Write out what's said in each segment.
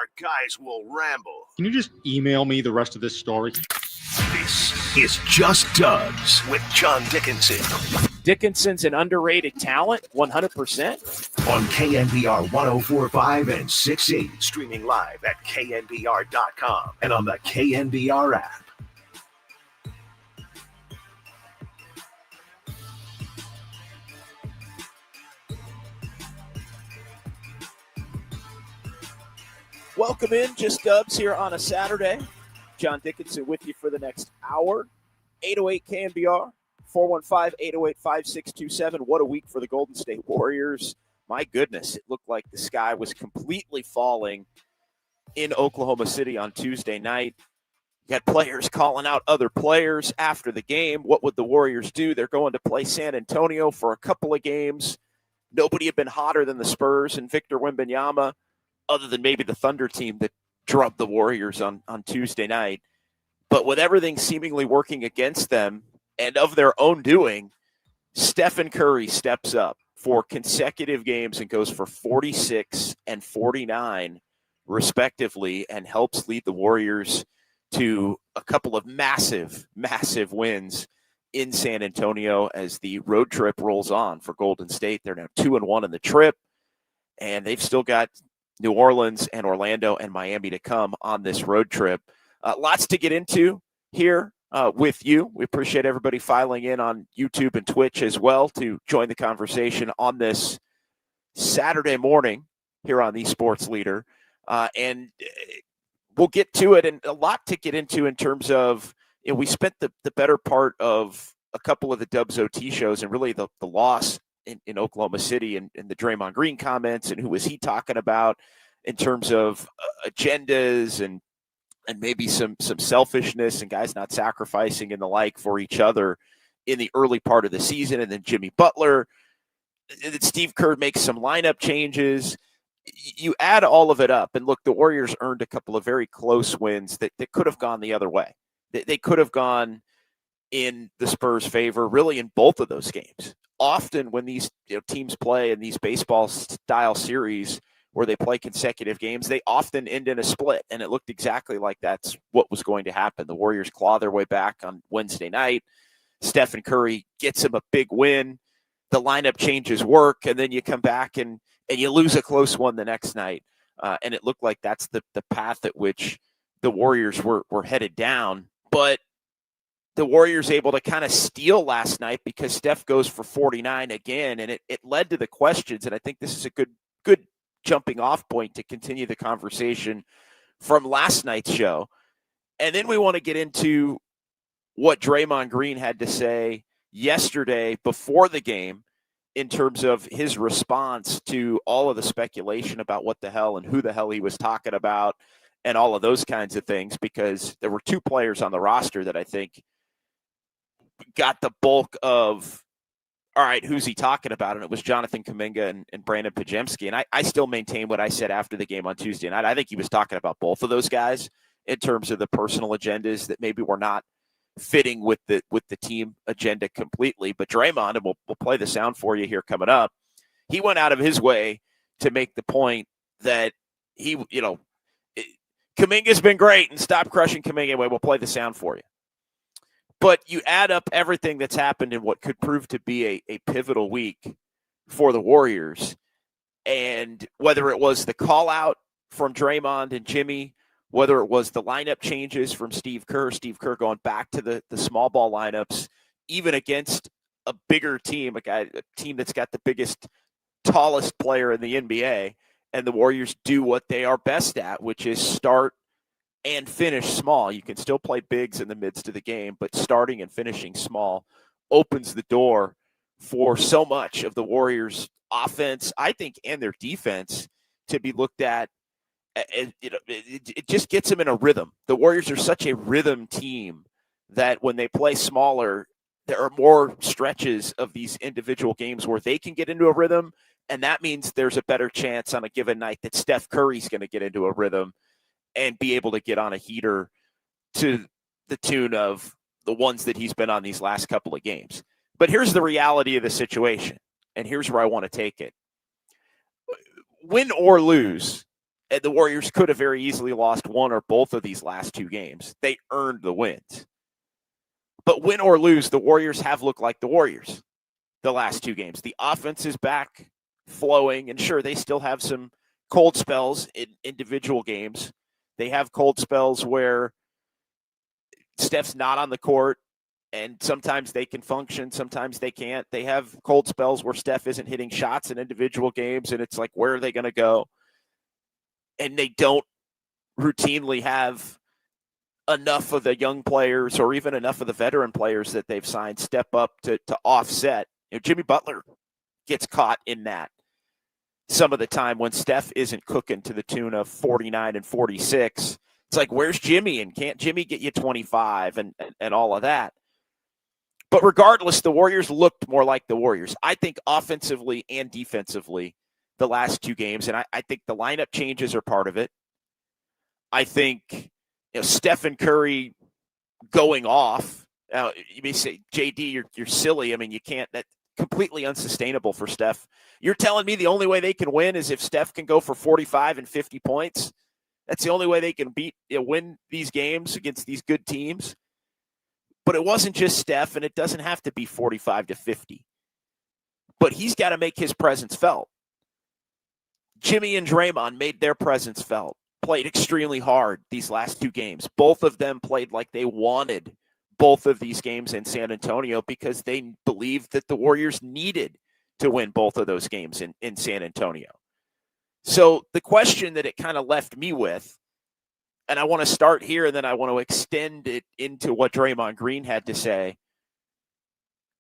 our guys will ramble. Can you just email me the rest of this story? This is Just Dubs with John Dickinson. Dickinson's an underrated talent, 100%. On KNBR 104.5 and 6.8. Streaming live at knbr.com and on the KNBR app. Welcome in, Just Dubs here on a Saturday. John Dickinson with you for the next hour. 808 KNBR, 415-808-5627. What a week for the Golden State Warriors. My goodness, it looked like the sky was completely falling in Oklahoma City on Tuesday night. You had players calling out other players after the game. What would the Warriors do? They're going to play San Antonio for a couple of games. Nobody had been hotter than the Spurs and Victor Wembanyama, other than maybe the Thunder team that drubbed the Warriors on Tuesday night. But with everything seemingly working against them and of their own doing, Stephen Curry steps up for consecutive games and goes for 46 and 49, respectively, and helps lead the Warriors to a couple of massive, massive wins in San Antonio as the road trip rolls on for Golden State. They're now 2-1 in the trip, and they've still got New Orleans and Orlando and Miami to come on this road trip. Lots to get into here with you. We appreciate everybody filing in on YouTube and Twitch as well to join the conversation on this Saturday morning here on the Sports Leader. And we'll get to it, and a lot to get into in terms of, we spent the better part of a couple of the Dubs OT shows and really the loss in Oklahoma City and the Draymond Green comments and who was he talking about in terms of agendas and maybe some selfishness and guys not sacrificing and the like for each other in the early part of the season. And then Jimmy Butler, and then Steve Kerr makes some lineup changes. You add all of it up, and look, the Warriors earned a couple of very close wins that could have gone the other way. They could have gone in the Spurs' favor, really, in both of those games. Often when these teams play in these baseball-style series where they play consecutive games, they often end in a split, and it looked exactly like that's what was going to happen. The Warriors claw their way back on Wednesday night. Stephen Curry gets him a big win. The lineup changes work, and then you come back and you lose a close one the next night. And it looked like that's the path at which the Warriors were headed down. But the Warriors able to kind of steal last night because Steph goes for 49 again, and it led to the questions. And I think this is a good jumping off point to continue the conversation from last night's show. And then we want to get into what Draymond Green had to say yesterday before the game in terms of his response to all of the speculation about what the hell and who the hell he was talking about and all of those kinds of things, because there were two players on the roster that I think got the bulk of, all right, who's he talking about? And it was Jonathan Kuminga and Brandon Pajemski. And I still maintain what I said after the game on Tuesday night. I think he was talking about both of those guys in terms of the personal agendas that maybe were not fitting with the team agenda completely. But Draymond, and we'll play the sound for you here coming up, he went out of his way to make the point that Kuminga's been great and stop crushing Kuminga. Anyway, we'll play the sound for you. But you add up everything that's happened in what could prove to be a pivotal week for the Warriors, and whether it was the call out from Draymond and Jimmy, whether it was the lineup changes from Steve Kerr going back to the small ball lineups, even against a bigger team, a team that's got the biggest, tallest player in the NBA, and the Warriors do what they are best at, which is start and finish small. You can still play bigs in the midst of the game, but starting and finishing small opens the door for so much of the Warriors' offense, I think, and their defense to be looked at. It just gets them in a rhythm. The Warriors are such a rhythm team that when they play smaller, there are more stretches of these individual games where they can get into a rhythm, and that means there's a better chance on a given night that Steph Curry's going to get into a rhythm and be able to get on a heater to the tune of the ones that he's been on these last couple of games. But here's the reality of the situation, and here's where I want to take it. Win or lose, And the Warriors could have very easily lost one or both of these last two games. They earned the wins. But win or lose, the Warriors have looked like the Warriors the last two games. The offense is back flowing, and sure, they still have some cold spells in individual games. They have cold spells where Steph's not on the court, and sometimes they can function, sometimes they can't. They have cold spells where Steph isn't hitting shots in individual games, and it's like, where are they going to go? And they don't routinely have enough of the young players or even enough of the veteran players that they've signed step up to offset. Jimmy Butler gets caught in that some of the time when Steph isn't cooking to the tune of 49 and 46. It's like, where's Jimmy? And can't Jimmy get you 25 and all of that? But regardless, the Warriors looked more like the Warriors. I think offensively and defensively the last two games, and I think the lineup changes are part of it. I think Steph and Curry going off. You may say, JD, you're silly. I mean, you can't. That's completely unsustainable for Steph. You're telling me the only way they can win is if Steph can go for 45 and 50 points? That's the only way they can win these games against these good teams? But it wasn't just Steph, and it doesn't have to be 45 to 50. But he's got to make his presence felt. Jimmy and Draymond made their presence felt. Played extremely hard these last two games. Both of them played like they wanted both of these games in San Antonio because they believed that the Warriors needed to win both of those games in San Antonio. So the question that it kind of left me with, and I want to start here and then I want to extend it into what Draymond Green had to say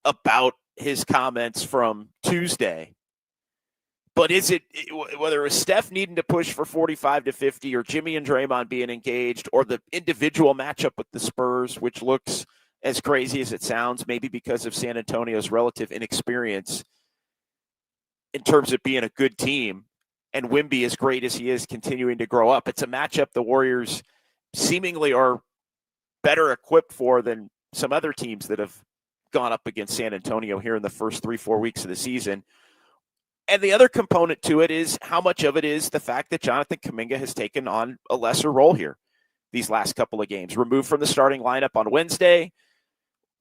about his comments from Tuesday. But is it, whether it was Steph needing to push for 45 to 50 or Jimmy and Draymond being engaged or the individual matchup with the Spurs, which looks as crazy as it sounds, maybe because of San Antonio's relative inexperience in terms of being a good team, and Wemby, as great as he is, continuing to grow up. It's a matchup the Warriors seemingly are better equipped for than some other teams that have gone up against San Antonio here in the first 3-4 weeks of the season. And the other component to it is how much of it is the fact that Jonathan Kuminga has taken on a lesser role here these last couple of games. Removed from the starting lineup on Wednesday,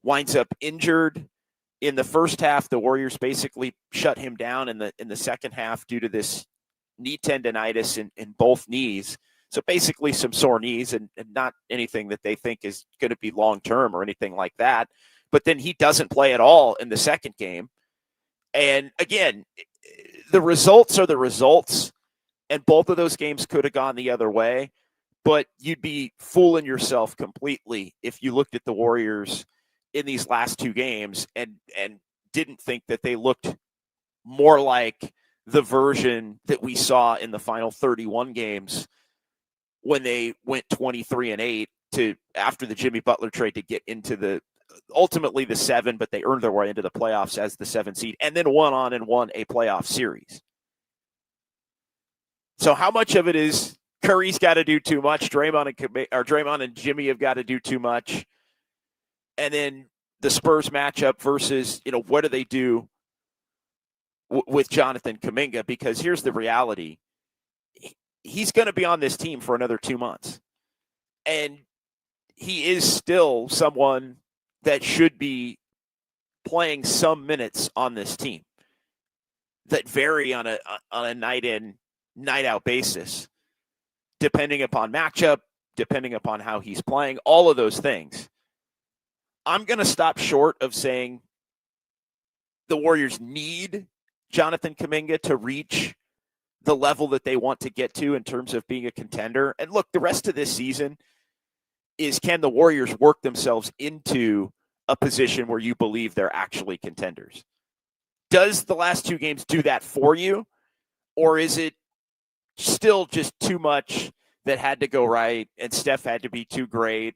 winds up injured in the first half. The Warriors basically shut him down in the second half due to this knee tendonitis in both knees. So basically some sore knees and not anything that they think is going to be long-term or anything like that. But then he doesn't play at all in the second game. And again, the results are the results, and both of those games could have gone the other way, but you'd be fooling yourself completely if you looked at the Warriors in these last two games and didn't think that they looked more like the version that we saw in the final 31 games when they went 23-8 to after the Jimmy Butler trade to get into ultimately the 7, but they earned their way into the playoffs as the 7 seed and then won a playoff series. So how much of it is Curry's got to do too much, Draymond and Jimmy have got to do too much, and then the Spurs matchup versus, what do they do with Jonathan Kuminga? Because here's the reality. He's going to be on this team for another 2 months. And he is still someone that should be playing some minutes on this team that vary on a night in, night out basis, depending upon matchup, depending upon how he's playing, all of those things. I'm going to stop short of saying the Warriors need Jonathan Kuminga to reach the level that they want to get to in terms of being a contender. And look, the rest of this season is, can the Warriors work themselves into a position where you believe they're actually contenders? Does the last two games do that for you? Or is it still just too much that had to go right and Steph had to be too great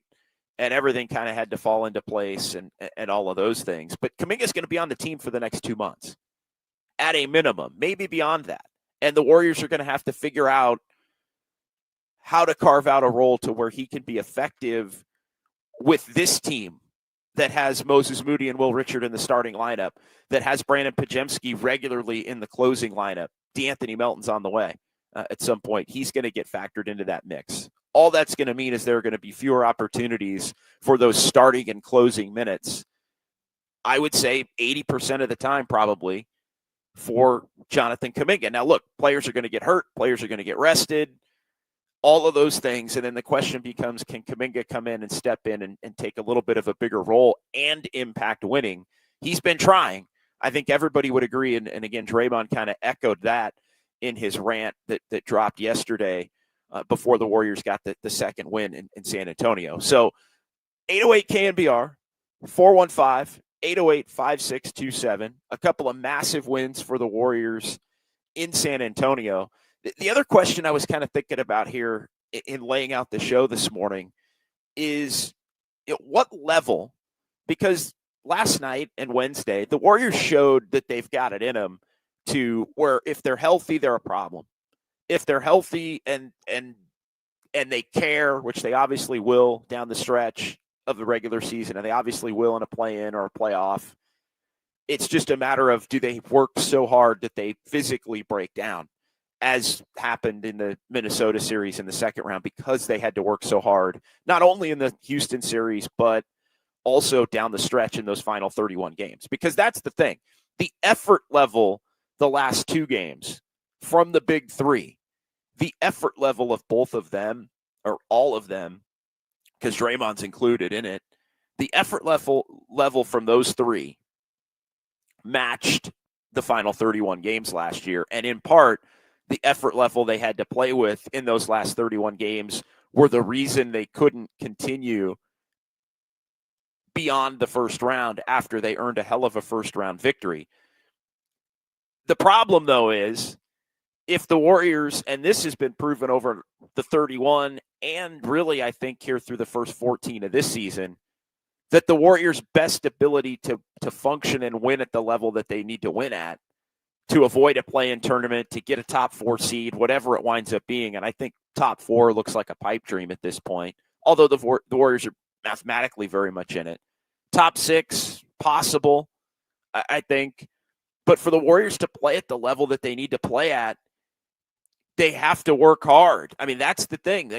and everything kind of had to fall into place and all of those things? But Kuminga's going to be on the team for the next 2 months at a minimum, maybe beyond that. And the Warriors are going to have to figure out how to carve out a role to where he can be effective with this team that has Moses Moody and Will Richard in the starting lineup, that has Brandon Pajemski regularly in the closing lineup. D'Anthony Melton's on the way. at some point, he's going to get factored into that mix. All that's going to mean is there are going to be fewer opportunities for those starting and closing minutes. I would say 80% of the time probably for Jonathan Kuminga. Now, look, players are going to get hurt. Players are going to get rested. All of those things. And then the question becomes, can Kuminga come in and step in and take a little bit of a bigger role and impact winning? He's been trying. I think everybody would agree. And again, Draymond kind of echoed that in his rant that dropped yesterday before the Warriors got the second win in San Antonio. So 808 KNBR, 415-808-5627. A couple of massive wins for the Warriors in San Antonio. The other question I was kind of thinking about here in laying out the show this morning is at what level, because last night and Wednesday, the Warriors showed that they've got it in them to where if they're healthy, they're a problem. If they're healthy and they care, which they obviously will down the stretch of the regular season, and they obviously will in a play-in or a playoff, it's just a matter of do they work so hard that they physically break down, as happened in the Minnesota series in the second round, because they had to work so hard, not only in the Houston series, but also down the stretch in those final 31 games. Because that's the thing. The effort level the last two games from the big three, the effort level of both of them, or all of them, because Draymond's included in it, the effort level from those three matched the final 31 games last year. And in part, the effort level they had to play with in those last 31 games were the reason they couldn't continue beyond the first round after they earned a hell of a first-round victory. The problem, though, is if the Warriors, and this has been proven over the 31 and really I think here through the first 14 of this season, that the Warriors' best ability to function and win at the level that they need to win at, to avoid a play-in tournament, to get a top 4 seed, whatever it winds up being, and I think top 4 looks like a pipe dream at this point, although the Warriors are mathematically very much in it. Top 6, possible, I think. But for the Warriors to play at the level that they need to play at, they have to work hard. I mean, that's the thing.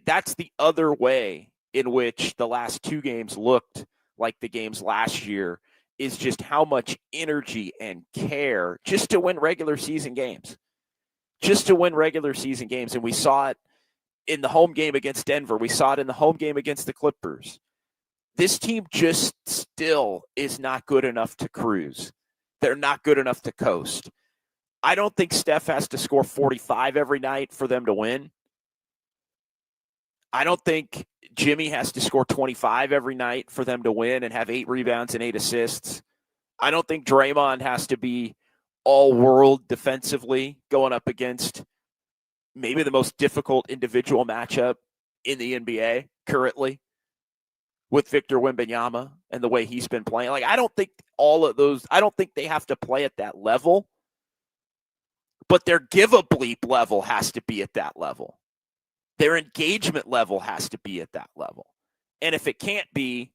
That's the other way in which the last two games looked like the games last year, is just how much energy and care just to win regular season games. Just to win regular season games. And we saw it in the home game against Denver. We saw it in the home game against the Clippers. This team just still is not good enough to cruise. They're not good enough to coast. I don't think Steph has to score 45 every night for them to win. I don't think Jimmy has to score 25 every night for them to win and have 8 rebounds and 8 assists. I don't think Draymond has to be all-world defensively going up against maybe the most difficult individual matchup in the NBA currently with Victor Wembanyama and the way he's been playing. Like, I don't think all of those, I don't think they have to play at that level, but their give-a-bleep level has to be at that level. Their engagement level has to be at that level. And if it can't be,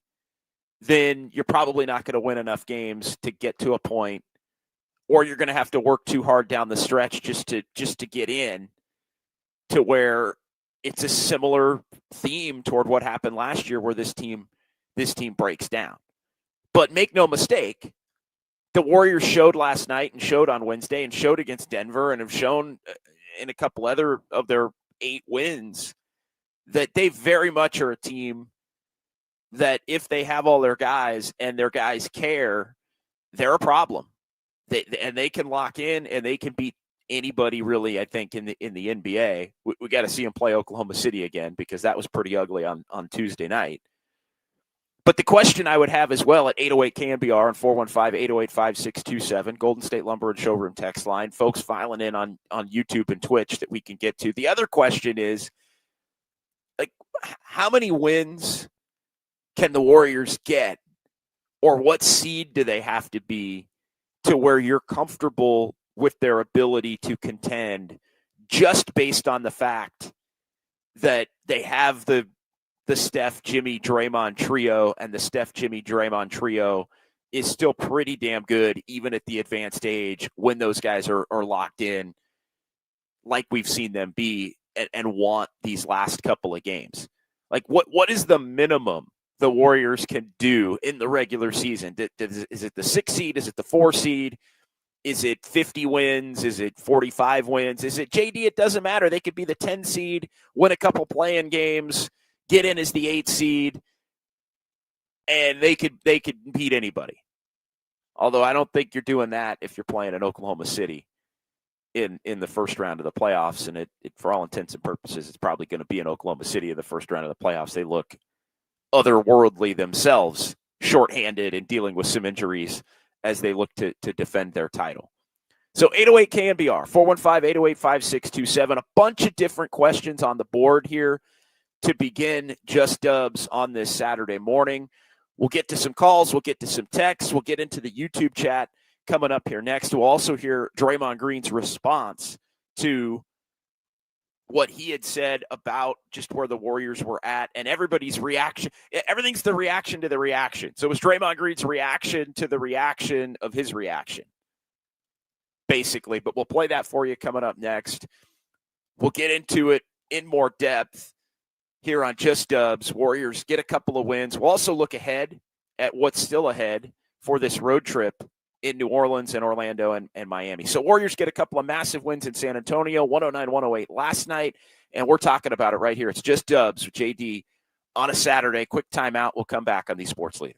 then you're probably not going to win enough games to get to a point, or you're going to have to work too hard down the stretch just to get in to where it's a similar theme toward what happened last year, where this team breaks down. But make no mistake, the Warriors showed last night and showed on Wednesday and showed against Denver and have shown in a couple other of their 8 wins that they very much are a team that if they have all their guys and their guys care, they're a problem. They can lock in and they can beat anybody really, I think, in the NBA. We got to see them play Oklahoma City again, because that was pretty ugly on Tuesday night. But the question I would have as well at 808 KNBR and 415-808-5627, Golden State Lumber and Showroom text line, folks filing in on YouTube and Twitch that we can get to. The other question is, like, how many wins can the Warriors get, or what seed do they have to be to where you're comfortable with their ability to contend, just based on the fact that they have the Steph, Jimmy, Draymond trio, and the Steph, Jimmy, Draymond trio is still pretty damn good, even at the advanced age, when those guys are locked in like we've seen them be and want these last couple of games. Like, what is the minimum the Warriors can do in the regular season? Is it the 6 seed? Is it the 4 seed? Is it 50 wins? Is it 45 wins? Is it JD? It doesn't matter. They could be the 10 seed, win a couple play-in games, get in as the 8 seed, and they could beat anybody. Although I don't think you're doing that if you're playing in Oklahoma City in the first round of the playoffs. And it for all intents and purposes, it's probably going to be in Oklahoma City in the first round of the playoffs. They look otherworldly themselves, shorthanded and dealing with some injuries as they look to defend their title. So 808 KNBR, 415-808-5627. A bunch of different questions on the board here to begin Just Dubs on this Saturday morning. We'll get to some calls. We'll get to some texts. We'll get into the YouTube chat coming up here next. We'll also hear Draymond Green's response to what he had said about just where the Warriors were at and everybody's reaction. Everything's the reaction to the reaction. So it was Draymond Green's reaction to the reaction of his reaction, basically. But we'll play that for you coming up next. We'll get into it in more depth here on Just Dubs. Warriors get a couple of wins. We'll also look ahead at what's still ahead for this road trip in New Orleans and Orlando and Miami. So Warriors get a couple of massive wins in San Antonio, 109-108 last night, and we're talking about it right here. It's Just Dubs with JD on a Saturday. Quick timeout. We'll come back on the Sports Leader.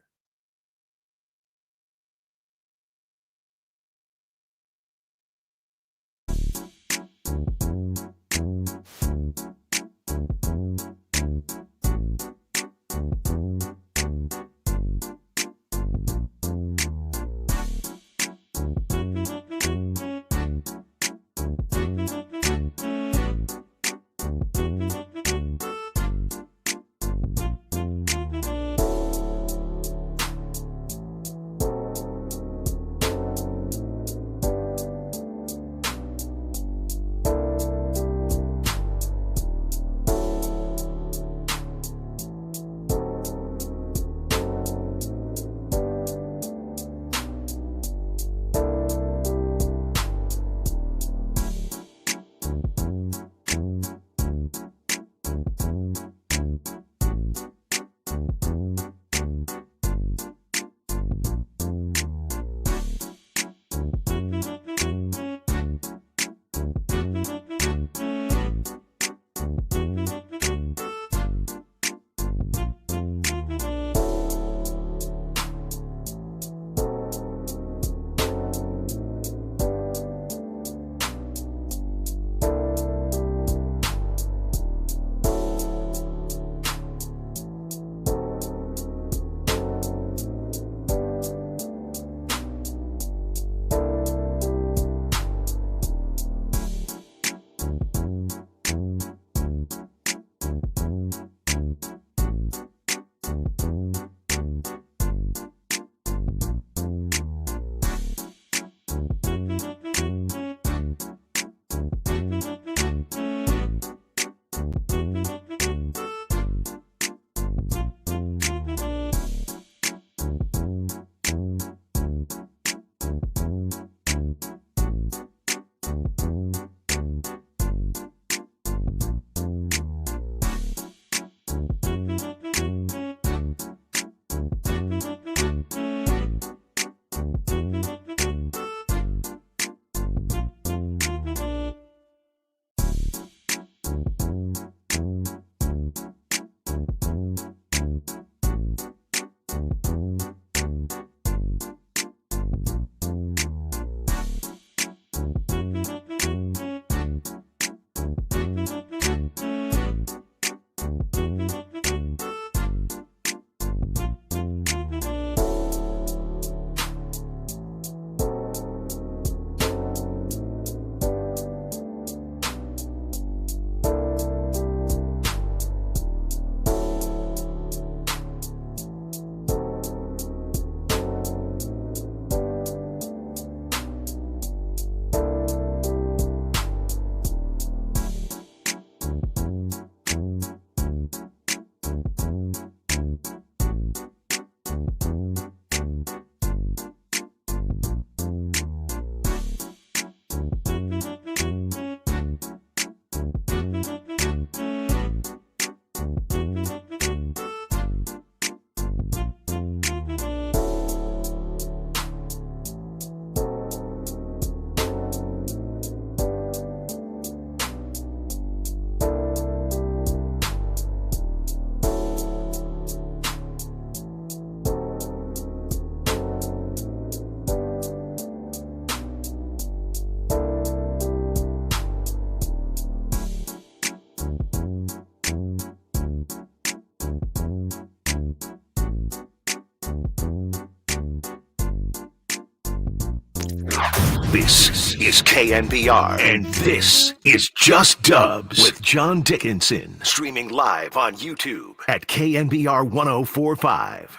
This is KNBR, and this is Just Dubs with John Dickinson, streaming live on YouTube at KNBR 1045.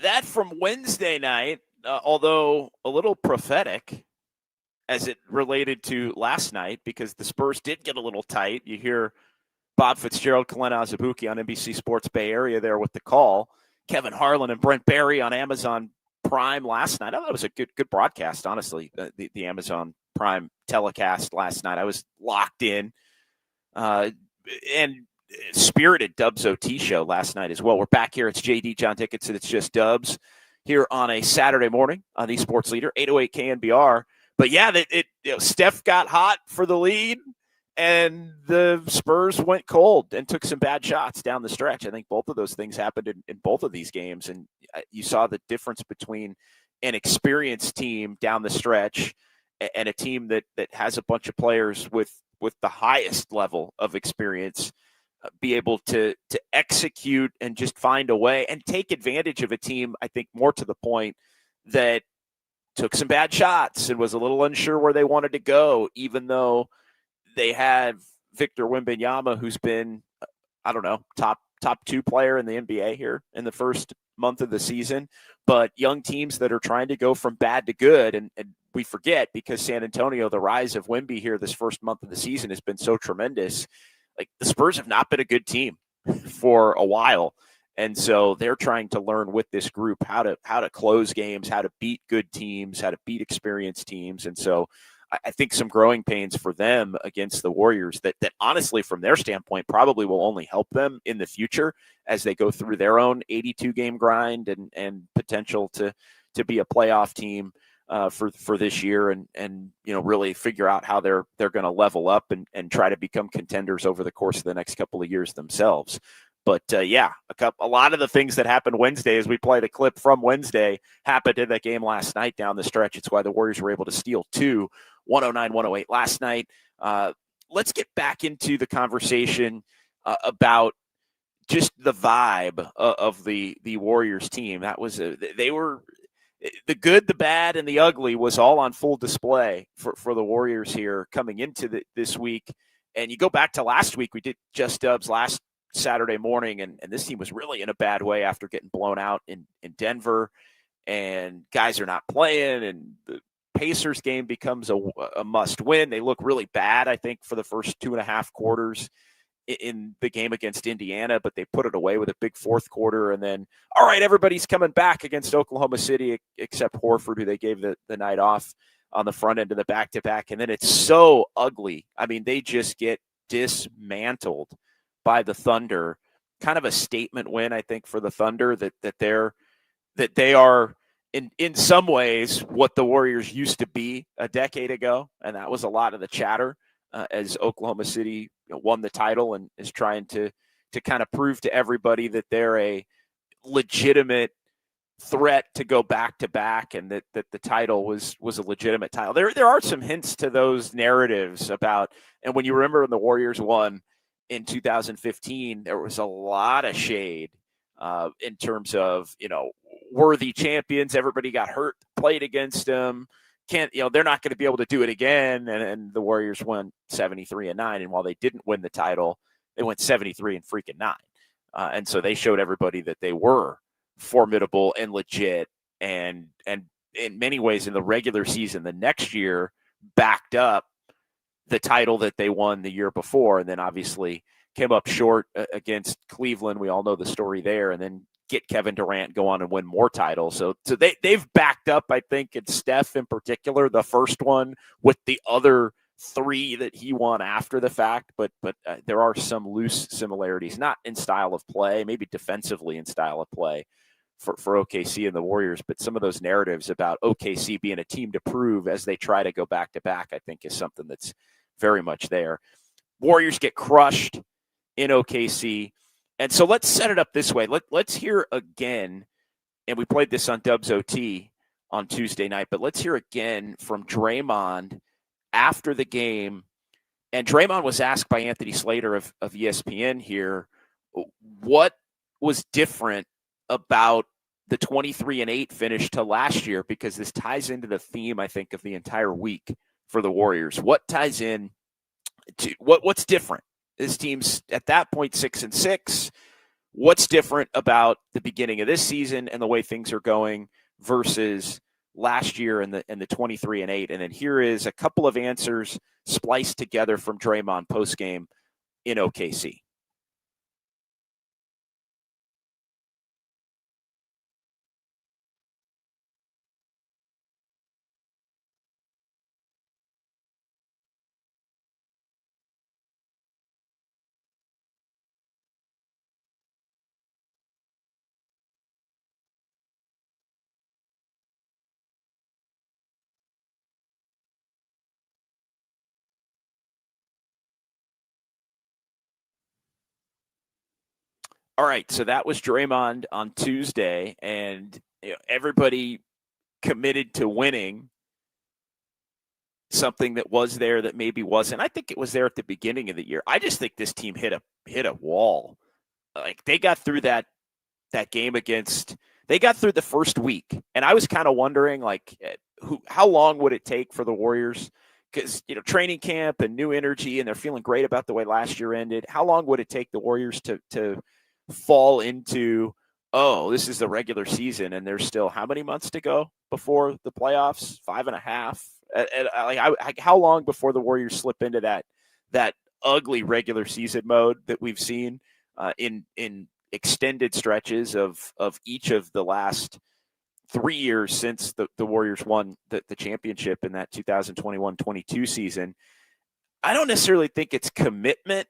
That from Wednesday night, although a little prophetic as it related to last night, because the Spurs did get a little tight. You hear Bob Fitzgerald, Kalena Azubuike on NBC Sports Bay Area there with the call. Kevin Harlan and Brent Barry on Amazon Prime last night. I thought it was a good broadcast, honestly, the Amazon Prime telecast last night. I was locked in. And spirited Dubs OT show last night as well. We're back here. It's JD, John Dickinson. It's Just Dubs here on a Saturday morning on the Sports Leader, 808 KNBR. But yeah, Steph got hot for the lead, and the Spurs went cold and took some bad shots down the stretch. I think both of those things happened in both of these games, and you saw the difference between an experienced team down the stretch and a team that has a bunch of players with the highest level of experience be able to execute and just find a way and take advantage of a team, I think, more to the point, that took some bad shots and was a little unsure where they wanted to go, even though they had Victor Wembanyama, who's been, I don't know, top 2 player in the NBA here in the first month of the season. But young teams that are trying to go from bad to good, and we forget, because San Antonio, the rise of Wemby here this first month of the season has been so tremendous. Like, the Spurs have not been a good team for a while. And so they're trying to learn with this group how to close games, how to beat good teams, how to beat experienced teams. And so I think some growing pains for them against the Warriors that honestly, from their standpoint, probably will only help them in the future as they go through their own 82-game grind and potential to be a playoff team for this year, and really figure out how they're going to level up and try to become contenders over the course of the next couple of years themselves. But a lot of the things that happened Wednesday, as we played a clip from Wednesday, happened in that game last night down the stretch. It's why the Warriors were able to steal 2, 109-108 last night. Let's get back into the conversation about just the vibe of the Warriors team. That was they were. The good, the bad, and the ugly was all on full display for the Warriors here coming into this week. And you go back to last week, we did Just Dubs last Saturday morning, and this team was really in a bad way after getting blown out in Denver, and guys are not playing, and the Pacers game becomes a must win. They look really bad, I think, for the first 2.5 quarters in the game against Indiana, but they put it away with a big fourth quarter. And then, all right, everybody's coming back against Oklahoma City, except Horford, who they gave the night off on the front end of the back-to-back. And then it's so ugly. I mean, they just get dismantled by the Thunder. Kind of a statement win, I think, for the Thunder that they are in some ways what the Warriors used to be a decade ago. And that was a lot of the chatter as Oklahoma City won the title and is trying to kind of prove to everybody that they're a legitimate threat to go back to back, and that the title was a legitimate title. There are some hints to those narratives about, and when you remember when the Warriors won in 2015, there was a lot of shade in terms of, worthy champions. Everybody got hurt, played against them. They're not going to be able to do it again. And the Warriors won 73-9. And while they didn't win the title, they went 73-9. And so they showed everybody that they were formidable and legit. And in many ways in the regular season, the next year backed up the title that they won the year before, and then obviously came up short against Cleveland. We all know the story there, and then get Kevin Durant, go on and win more titles. So they've backed up, I think, it's Steph in particular, the first one with the other 3 that he won after the fact, but there are some loose similarities, not in style of play, maybe defensively in style of play for OKC and the Warriors, but some of those narratives about OKC being a team to prove as they try to go back-to-back, I think is something that's very much there. Warriors get crushed in OKC. And so let's set it up this way. Let's hear again, and we played this on Dubs OT on Tuesday night, but let's hear again from Draymond after the game. And Draymond was asked by Anthony Slater of ESPN here, what was different about the 23-8 finish to last year, because this ties into the theme, I think, of the entire week for the Warriors. What ties in to what's different? This team's at that point 6-6. What's different about the beginning of this season and the way things are going versus last year and the 23-8? And then here is a couple of answers spliced together from Draymond postgame in OKC. All right, so that was Draymond on Tuesday, and everybody committed to winning something that was there that maybe wasn't. I think it was there at the beginning of the year. I just think this team hit a wall. Like, they got through that game they got through the first week, and I was kind of wondering, like, how long would it take for the Warriors? Because, training camp and new energy, and they're feeling great about the way last year ended. How long would it take the Warriors to fall into, oh, this is the regular season, and there's still how many months to go before the playoffs? 5.5. How long before the Warriors slip into that ugly regular season mode that we've seen in extended stretches of each of the last 3 years since the Warriors won the championship in that 2021-22 season? I don't necessarily think it's commitment,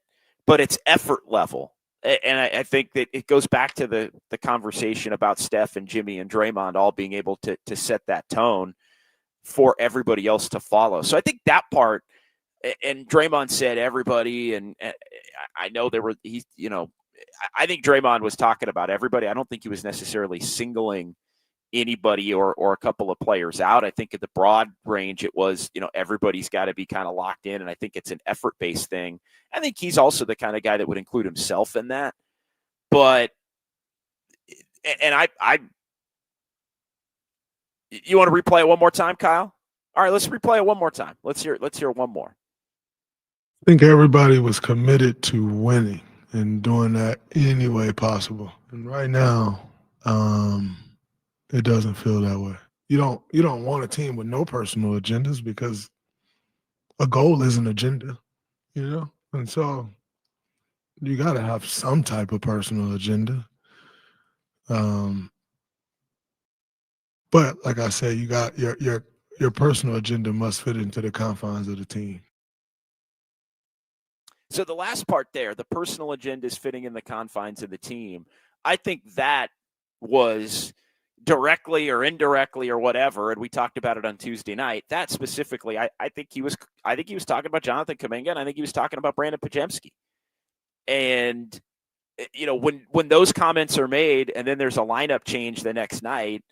but it's effort level. And I think that it goes back to the conversation about Steph and Jimmy and Draymond all being able to set that tone for everybody else to follow. So I think that part, and Draymond said everybody, and I know I think Draymond was talking about everybody. I don't think he was necessarily singling anybody or a couple of players out. I think at the broad range, it was, everybody's got to be kind of locked in. And I think it's an effort-based thing. I think he's also the kind of guy that would include himself in that. But, and you want to replay it one more time, Kyle? All right, let's replay it one more time. Let's hear one more. I think everybody was committed to winning and doing that any way possible. And right now, it doesn't feel that way. You don't want a team with no personal agendas, because a goal is an agenda, And so you got to have some type of personal agenda. But like I said, you got your personal agenda must fit into the confines of the team. So the last part there, the personal agenda is fitting in the confines of the team. I think that was directly or indirectly or whatever, and we talked about it on Tuesday night. That specifically, I think he was talking about Jonathan Kuminga, and I think he was talking about Brandon Podziemski. And when those comments are made, and then there's a lineup change the next night,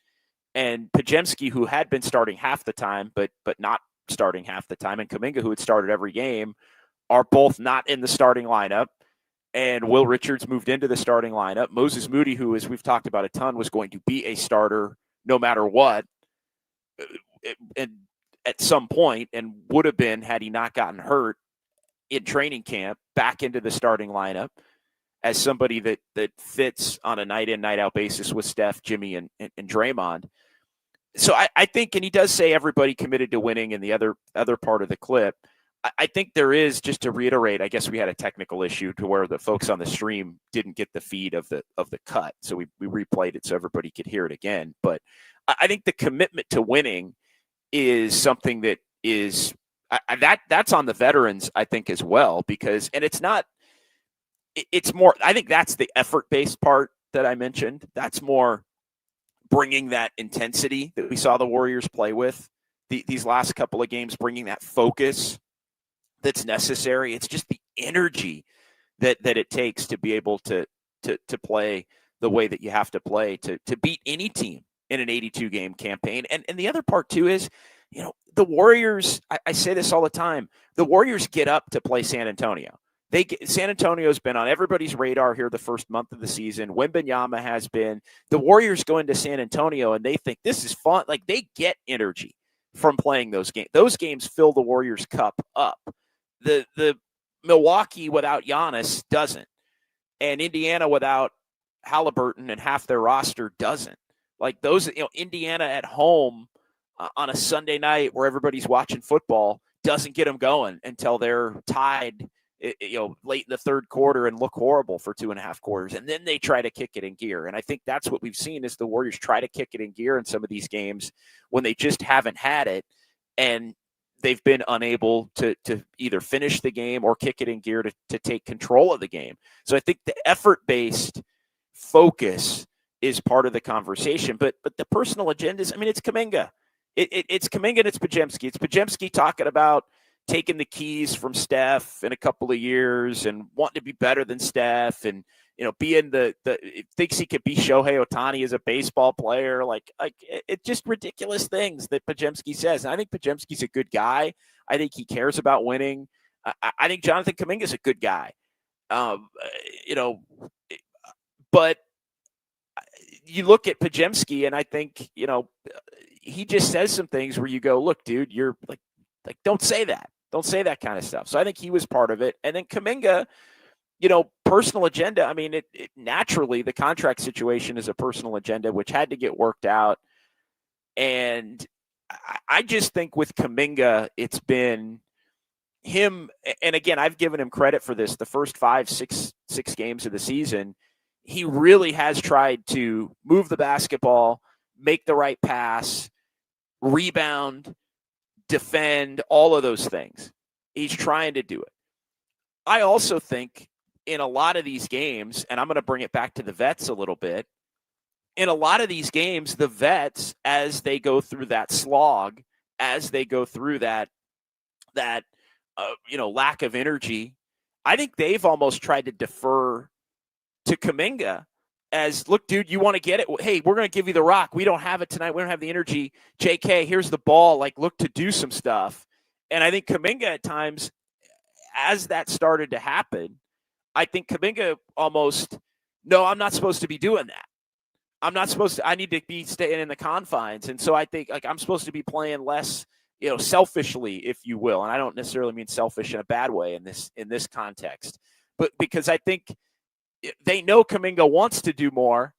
and Podziemski, who had been starting half the time, but not starting half the time, and Kuminga, who had started every game, are both not in the starting lineup. And Will Richards moved into the starting lineup. Moses Moody, who, as we've talked about a ton, was going to be a starter no matter what, and at some point, and would have been had he not gotten hurt in training camp, back into the starting lineup as somebody that fits on a night in, night out basis with Steph, Jimmy, and Draymond. So I think, and he does say everybody committed to winning in the other part of the clip. I think there is, just to reiterate, I guess we had a technical issue to where the folks on the stream didn't get the feed of the cut. So we replayed it so everybody could hear it again. But I think the commitment to winning is something that is that's on the veterans, I think, as well, because, and it's not, it's more, I think that's the effort-based part that I mentioned. That's more bringing that intensity that we saw the Warriors play with these last couple of games, bringing that focus that's necessary. It's just the energy that it takes to be able to play the way that you have to play to beat any team in an 82 game campaign. And the other part too is, the Warriors, I say this all the time, the Warriors get up to play San Antonio. San Antonio's been on everybody's radar here the first month of the season. Wembanyama has been. The Warriors go into San Antonio and they think this is fun. Like, they get energy from playing those games. Those games fill the Warriors cup up. The Milwaukee without Giannis doesn't. And Indiana without Halliburton and half their roster doesn't. Like, those, Indiana at home on a Sunday night where everybody's watching football doesn't get them going until they're tied, late in the third quarter and look horrible for 2.5 quarters. And then they try to kick it in gear. And I think that's what we've seen is the Warriors try to kick it in gear in some of these games when they just haven't had it. And they've been unable to either finish the game or kick it in gear to take control of the game. So I think the effort-based focus is part of the conversation. But the personal agendas, I mean, it's Kuminga. It's Kuminga and it's Podziemski. It's Podziemski talking about taking the keys from Steph in a couple of years and wanting to be better than Steph and, being thinks he could be Shohei Ohtani as a baseball player. Like it's just ridiculous things that Podziemski says. And I think Podziemski's a good guy. I think he cares about winning. I think Jonathan Kuminga is a good guy. But you look at Podziemski and I think, he just says some things where you go, look, dude, you're like, don't say that. Don't say that kind of stuff. So I think he was part of it. And then Kuminga, personal agenda. I mean, it naturally, the contract situation is a personal agenda, which had to get worked out. And I just think with Kuminga, it's been him. And again, I've given him credit for this. The first 5-6 games of the season, he really has tried to move the basketball, make the right pass, rebound, defend, all of those things. He's trying to do it. I also think in a lot of these games, and I'm going to bring it back to the vets a little bit, in a lot of these games, the vets, as they go through that slog, as they go through that lack of energy, I think they've almost tried to defer to Kuminga as, look, dude, you want to get it? Hey, we're going to give you the rock. We don't have it tonight. We don't have the energy. JK, here's the ball. Like, look to do some stuff. And I think Kuminga at times, as that started to happen, I think Kuminga almost, no, I'm not supposed to be doing that. I'm not supposed to, I need to be staying in the confines. And so I think like I'm supposed to be playing less, selfishly, if you will. And I don't necessarily mean selfish in a bad way in this context, but because I think they know Kuminga wants to do more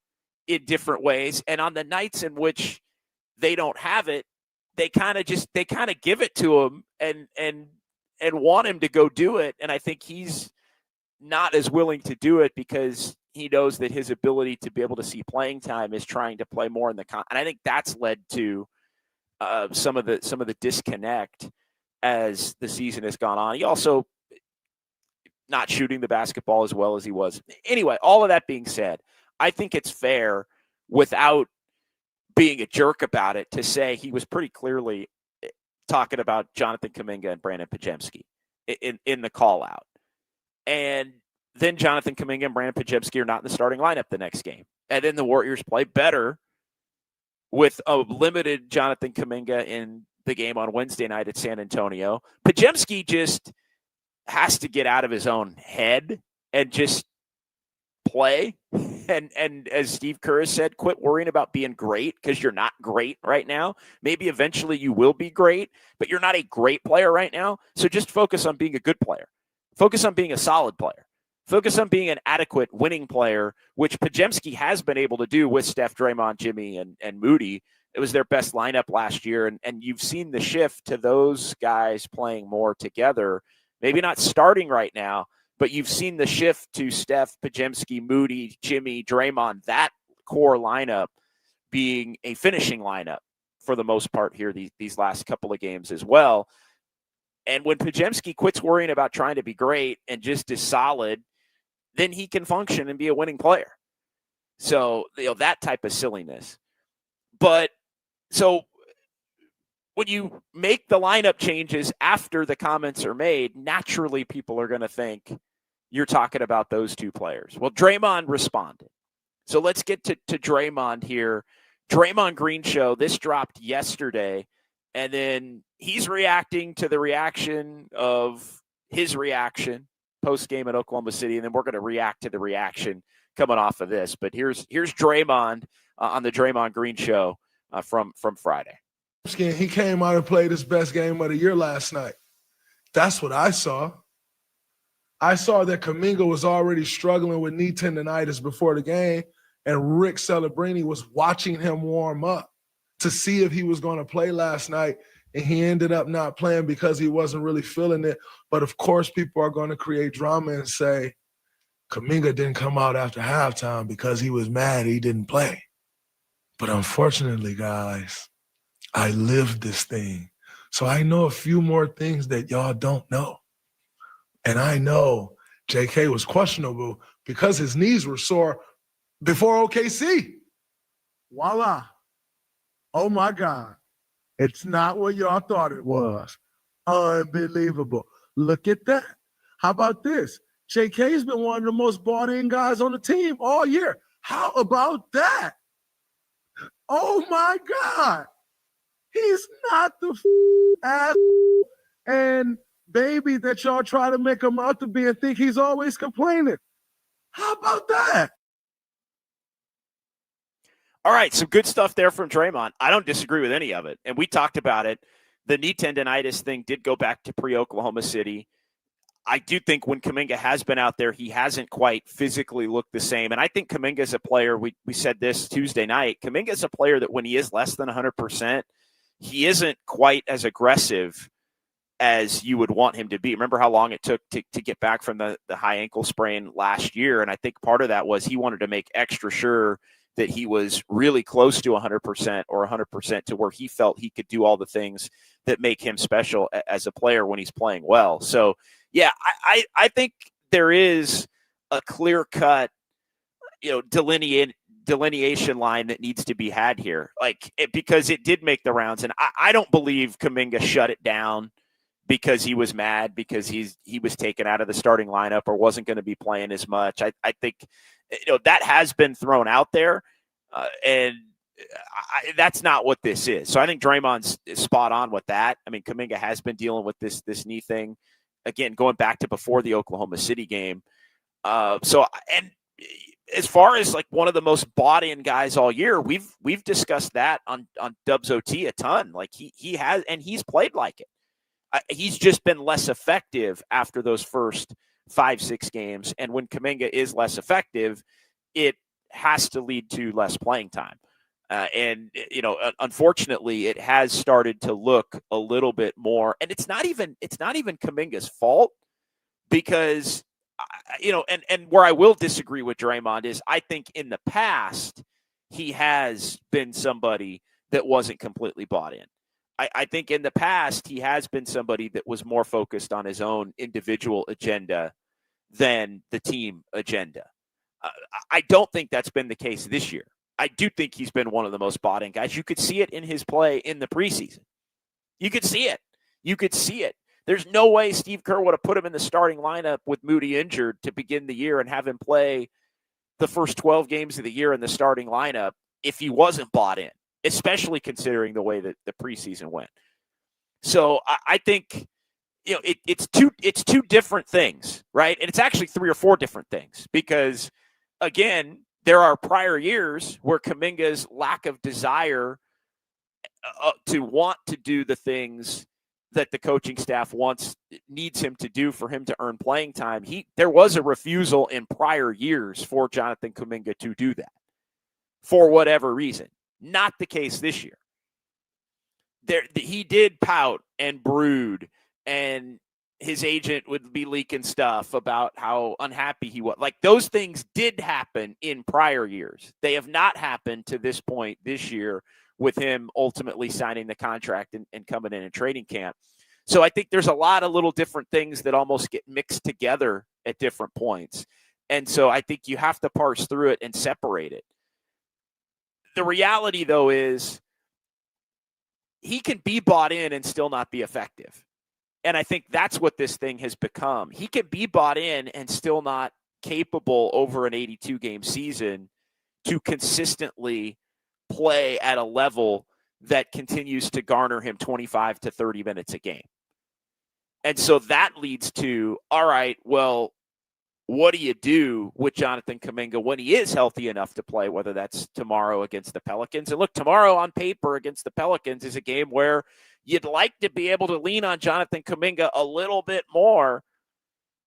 in different ways. And on the nights in which they don't have it, they kind of give it to him and want him to go do it. And I think he's not as willing to do it because he knows that his ability to be able to see playing time is trying to play more in the and I think that's led to some of the disconnect as the season has gone on. He also not shooting the basketball as well as he was. Anyway, all of that being said, I think it's fair without being a jerk about it to say he was pretty clearly talking about Jonathan Kuminga and Brandon Podziemski in the call out. And then Jonathan Kuminga and Brandon Podziemski are not in the starting lineup the next game. And then the Warriors play better with a limited Jonathan Kuminga in the game on Wednesday night at San Antonio. Podziemski just has to get out of his own head and just play. And as Steve Kerr has said, quit worrying about being great because you're not great right now. Maybe eventually you will be great, but you're not a great player right now. So just focus on being a good player. Focus on being a solid player. Focus on being an adequate winning player, which Podziemski has been able to do with Steph, Draymond, Jimmy, and Moody It was their best lineup last year, and you've seen the shift to those guys playing more together. Maybe not starting right now, but you've seen the shift to Steph, Podziemski, Moody, Jimmy, Draymond, that core lineup being a finishing lineup for the most part here these last couple of games as well. And when Podziemski quits worrying about trying to be great and just is solid, then he can function and be a winning player. So, that type of silliness. But so when you make the lineup changes after the comments are made, naturally people are going to think you're talking about those two players. Well, Draymond responded. So let's get to Draymond here. Draymond Green show, this dropped yesterday, and then he's reacting to the reaction of his reaction post-game at Oklahoma City, and then we're going to react to the reaction coming off of this. But here's Draymond on the Draymond Green show from Friday. He came out and played his best game of the year last night. That's what I saw. I saw that Kuminga was already struggling with knee tendonitis before the game, and Rick Celebrini was watching him warm up to see if he was going to play last night, and he ended up not playing because he wasn't really feeling it. But, of course, people are going to create drama and say Kuminga didn't come out after halftime because he was mad he didn't play. But unfortunately, guys, I lived this thing. So I know a few more things that y'all don't know. And I know JK was questionable because his knees were sore before OKC. Voila. Oh, my God. It's not what y'all thought it was. Unbelievable. Look at that. How about this? JK's been one of the most bought-in guys on the team all year. How about that? Oh, my God. He's not the ass and baby that y'all try to make him out to be and think he's always complaining. How about that? All right, some good stuff there from Draymond. I don't disagree with any of it, and we talked about it. The knee tendonitis thing did go back to pre-Oklahoma City. I do think when Kuminga has been out there, he hasn't quite physically looked the same. And I think Kuminga is a player, we said this Tuesday night, Kuminga is a player that when he is less than 100%, he isn't quite as aggressive as you would want him to be. Remember how long it took to get back from the high ankle sprain last year? And I think part of that was he wanted to make extra sure that he was really close to 100% or 100% to where he felt he could do all the things that make him special as a player when he's playing well. So, yeah, I think there is a clear-cut, delineation line that needs to be had here, because it did make the rounds. And I don't believe Kuminga shut it down because he was mad because he was taken out of the starting lineup or wasn't going to be playing as much. I think that has been thrown out there, and that's not what this is. So I think Draymond's spot on with that. I mean, Kuminga has been dealing with this knee thing, again, going back to before the Oklahoma City game. And as far as one of the most bought-in guys all year, we've discussed that on Dubs OT a ton. He has, and he's played like it. He's just been less effective after those first 5-6 games. And when Kuminga is less effective, it has to lead to less playing time. Unfortunately, it has started to look a little bit more, and it's not even Kuminga's fault because, and where I will disagree with Draymond is I think in the past, he has been somebody that wasn't completely bought in. I think in the past, he has been somebody that was more focused on his own individual agenda than the team agenda. I don't think that's been the case this year. I do think he's been one of the most bought in guys. You could see it in his play in the preseason. You could see it. There's no way Steve Kerr would have put him in the starting lineup with Moody injured to begin the year and have him play the first 12 games of the year in the starting lineup if he wasn't bought in, especially considering the way that the preseason went. So I think it's two different things, right? And it's actually 3 or 4 different things because, again, there are prior years where Kuminga's lack of desire to want to do the things that the coaching staff needs him to do for him to earn playing time. There was a refusal in prior years for Jonathan Kuminga to do that for whatever reason. Not the case this year. he did pout and brood, and his agent would be leaking stuff about how unhappy he was. Like, those things did happen in prior years. They have not happened to this point this year with him ultimately signing the contract and coming in training camp. So I think there's a lot of little different things that almost get mixed together at different points. And so I think you have to parse through it and separate it. The reality, though, is he can be bought in and still not be effective. And I think that's what this thing has become. He can be bought in and still not capable over an 82-game season to consistently play at a level that continues to garner him 25 to 30 minutes a game. And so that leads to, all right, well, what do you do with Jonathan Kuminga when he is healthy enough to play, whether that's tomorrow against the Pelicans? And look, tomorrow on paper against the Pelicans is a game where you'd like to be able to lean on Jonathan Kuminga a little bit more,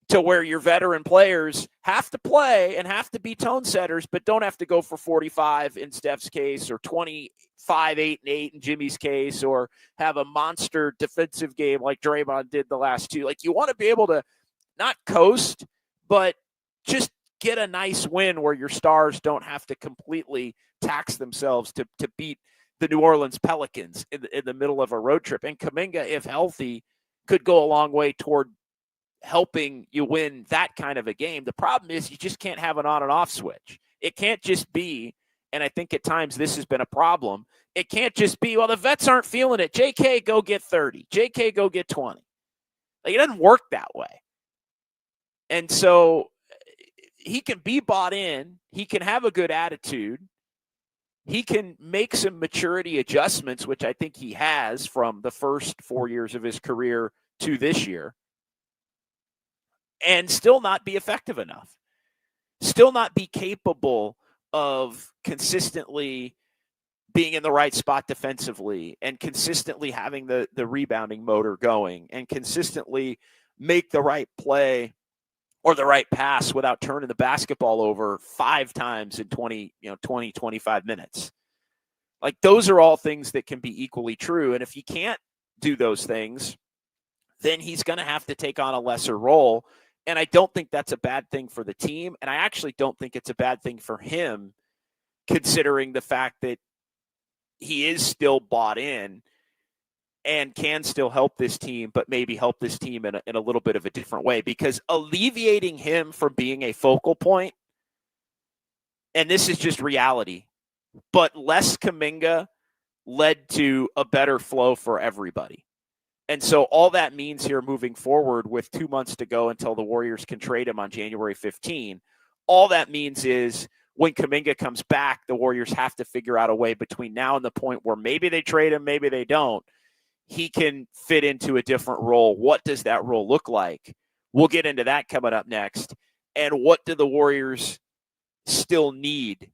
to where your veteran players have to play and have to be tone setters, but don't have to go for 45 in Steph's case, or 25, 8, and 8 in Jimmy's case, or have a monster defensive game like Draymond did the last two. Like, you want to be able to not coast, but just get a nice win where your stars don't have to completely tax themselves to beat the New Orleans Pelicans in the middle of a road trip. And Kuminga, if healthy, could go a long way toward helping you win that kind of a game. The problem is you just can't have an on and off switch. It can't just be, and I think at times this has been a problem, it can't just be, well, the vets aren't feeling it. JK, go get 30. JK, go get 20. Like, it doesn't work that way. And so he can be bought in. He can have a good attitude. He can make some maturity adjustments, which I think he has from the first 4 years of his career to this year, and still not be effective enough. Still not be capable of consistently being in the right spot defensively, and consistently having the rebounding motor going, and consistently make the right play or the right pass without turning the basketball over 5 times in 20, 25 minutes. Like, those are all things that can be equally true. And if he can't do those things, then he's going to have to take on a lesser role. And I don't think that's a bad thing for the team. And I actually don't think it's a bad thing for him, considering the fact that he is still bought in and can still help this team, but maybe help this team in a little bit of a different way. Because alleviating him from being a focal point, and this is just reality, but less Kuminga led to a better flow for everybody. And so all that means here moving forward, with 2 months to go until the Warriors can trade him on January 15, all that means is when Kuminga comes back, the Warriors have to figure out a way between now and the point where maybe they trade him, maybe they don't, he can fit into a different role. What does that role look like? We'll get into that coming up next. And what do the Warriors still need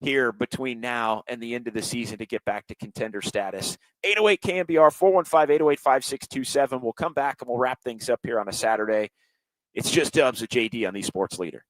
here between now and the end of the season to get back to contender status? 808 KNBR, 415-808-5627. We'll come back and we'll wrap things up here on a Saturday. It's Just Dubs with JD on the Sports Leader.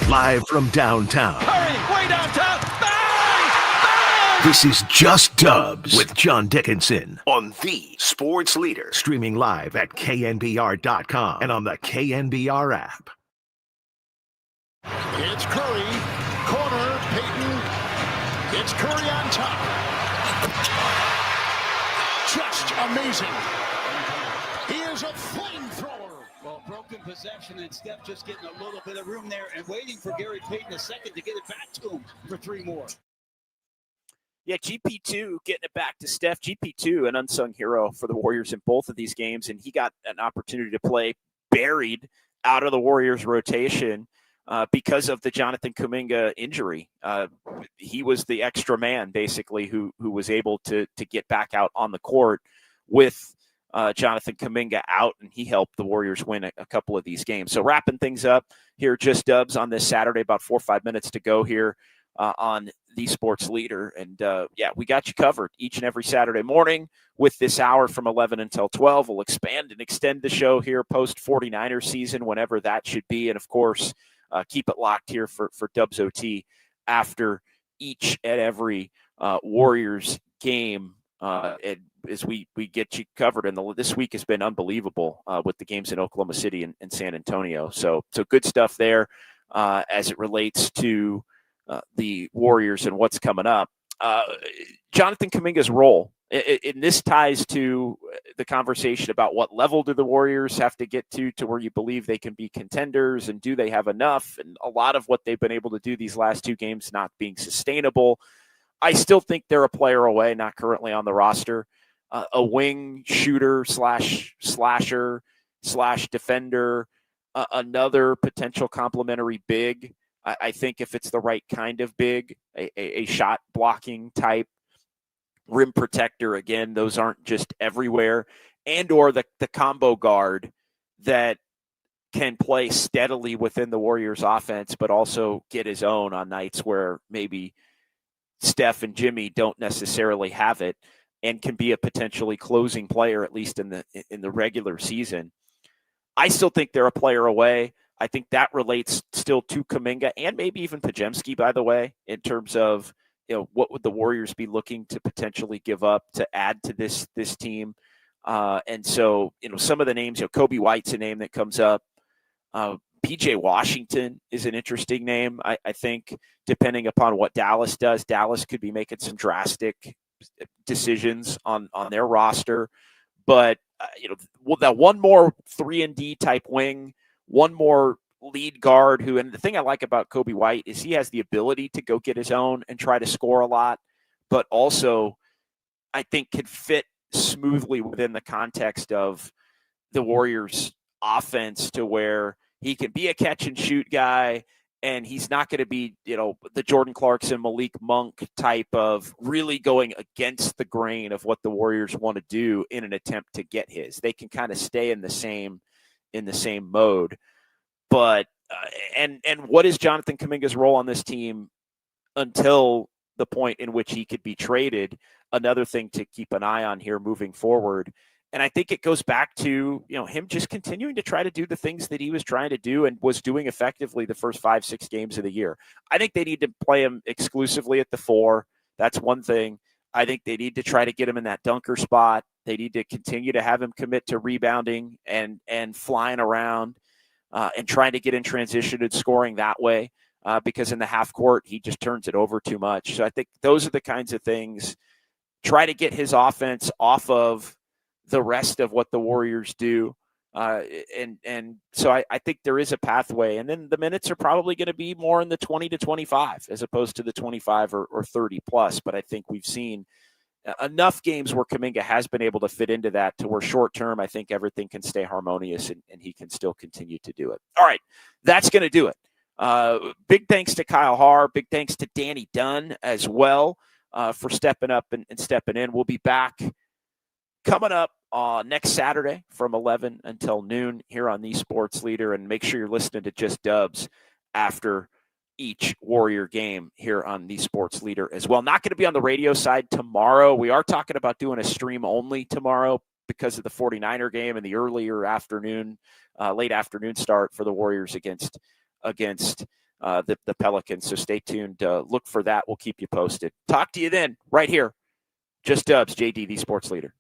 Live from downtown. Curry, way downtown. Bang! Bang! This is Just Dubs with John Dickinson on the Sports Leader, streaming live at knbr.com and on the KNBR app. It's Curry, corner, Peyton. It's Curry on top. Just amazing. He is a flamethrower. Well, broken possession and Steph just getting a little bit of room there and waiting for Gary Payton a second to get it back to him for three more. Yeah, GP2 getting it back to Steph. GP2, an unsung hero for the Warriors in both of these games, and he got an opportunity to play buried out of the Warriors rotation because of the Jonathan Kuminga injury. He was the extra man, basically, who was able to get back out on the court with Jonathan Kuminga out, and he helped the Warriors win a couple of these games. So wrapping things up here, Just Dubs on this Saturday, about 4 or 5 minutes to go here on the Sports Leader. And yeah, we got you covered each and every Saturday morning with this hour from 11 until 12. We'll expand and extend the show here post 49er season, whenever that should be. And of course, keep it locked here for Dubs OT after each and every Warriors game. And as we get you covered, and this week has been unbelievable with the games in Oklahoma City and San Antonio. So good stuff there as it relates to the Warriors and what's coming up. Jonathan Kuminga's role, and this ties to the conversation about what level do the Warriors have to get to where you believe they can be contenders, and do they have enough? And a lot of what they've been able to do these last two games not being sustainable. I still think they're a player away, not currently on the roster. A wing shooter / slasher / defender, another potential complementary big. I think if it's the right kind of big, a shot blocking type, rim protector, again, those aren't just everywhere, and or the combo guard that can play steadily within the Warriors offense, but also get his own on nights where maybe Steph and Jimmy don't necessarily have it, and can be a potentially closing player, at least in the regular season. I still think they're a player away. I think that relates still to Kuminga and maybe even Podziemski, by the way, in terms of, what would the Warriors be looking to potentially give up to add to this team. And so, some of the names, Kobe White's a name that comes up. PJ Washington is an interesting name. I think depending upon what Dallas does, Dallas could be making some drastic decisions on their roster. But, that one more 3-and-D type wing, one more lead guard and the thing I like about Kobe White is he has the ability to go get his own and try to score a lot, but also I think could fit smoothly within the context of the Warriors offense to where he can be a catch and shoot guy, and he's not going to be, the Jordan Clarkson, Malik Monk type of really going against the grain of what the Warriors want to do in an attempt to get his. They can kind of stay in the same mode. But and what is Jonathan Kuminga's role on this team until the point in which he could be traded? Another thing to keep an eye on here moving forward. And I think it goes back to, him just continuing to try to do the things that he was trying to do and was doing effectively the first 5-6 games of the year. I think they need to play him exclusively at the 4. That's one thing. I think they need to try to get him in that dunker spot. They need to continue to have him commit to rebounding and flying around and trying to get in transition and scoring that way because in the half court, he just turns it over too much. So I think those are the kinds of things. Try to get his offense off of the rest of what the Warriors do. And so I think there is a pathway. And then the minutes are probably going to be more in the 20 to 25 as opposed to the 25 or 30 plus. But I think we've seen enough games where Kuminga has been able to fit into that to where short term, I think everything can stay harmonious and he can still continue to do it. All right, that's going to do it. Big thanks to Kyle Haar. Big thanks to Danny Dunn as well for stepping up and stepping in. We'll be back coming up next Saturday from 11 until noon here on the Sports Leader. And make sure you're listening to Just Dubs after each Warrior game here on the Sports Leader as well. Not going to be on the radio side tomorrow. We are talking about doing a stream only tomorrow because of the 49er game and the earlier afternoon, late afternoon start for the Warriors against the Pelicans. So stay tuned. Look for that. We'll keep you posted. Talk to you then right here. Just Dubs, JD, the Sports Leader.